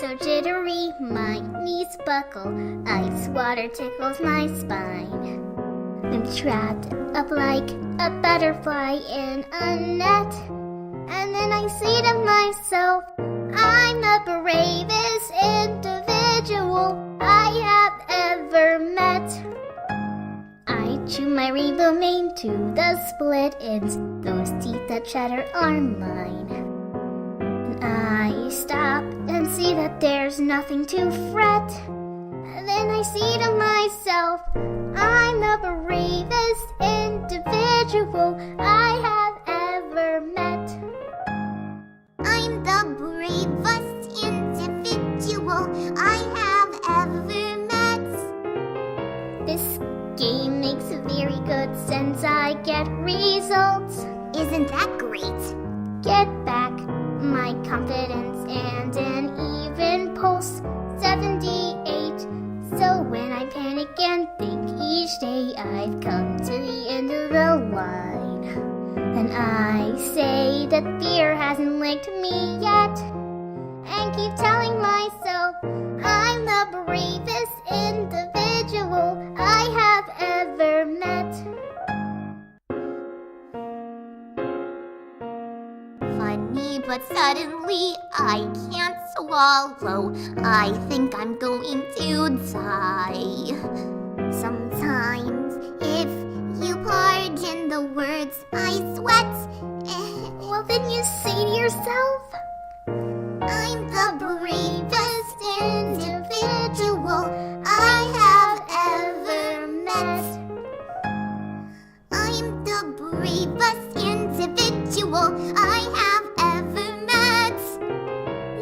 so jittery, my knees buckle, ice water tickles my spine. I'm trapped up like a butterfly in a net, and then I say to myself, I'm the bravest individual I have ever met. I chew my rainbow mane to the split ends, those teeth that chatter are mine. And I stop and see that there's nothing to fret. And then I say to myself, I'm the bravest individual I have ever met. I'm the bravest individual I have ever met. This game makes very good sense. I get results. Isn't that great? Get back my confidence and an even pulse. 78. So when I panic and think each day I've come to the end of the line, and I say that fear hasn't licked me yet, and keep telling myself I'm the bravest individual I have ever met. Funny, but suddenly I can't swallow. I think I'm going to die. Sometimes, if you pardon the words, I sweat. Well, then you say to yourself, I'm the bravest individual I have ever met. I'm the bravest individual I have ever met.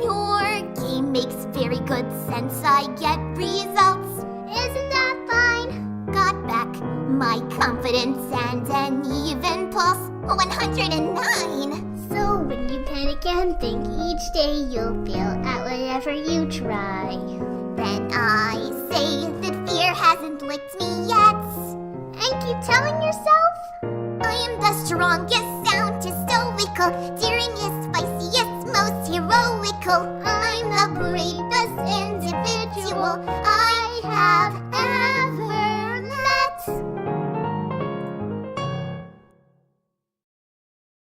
Your game makes very good sense. I get results. isn't that fine? Got back my confidence and an even pulse. 109. So when you panic and think each day you'll fail at whatever you try, Then I say that fear hasn't licked me yet. and keep telling yourself, I am the strongest, soundest, stoical, daringest, spiciest, most heroical.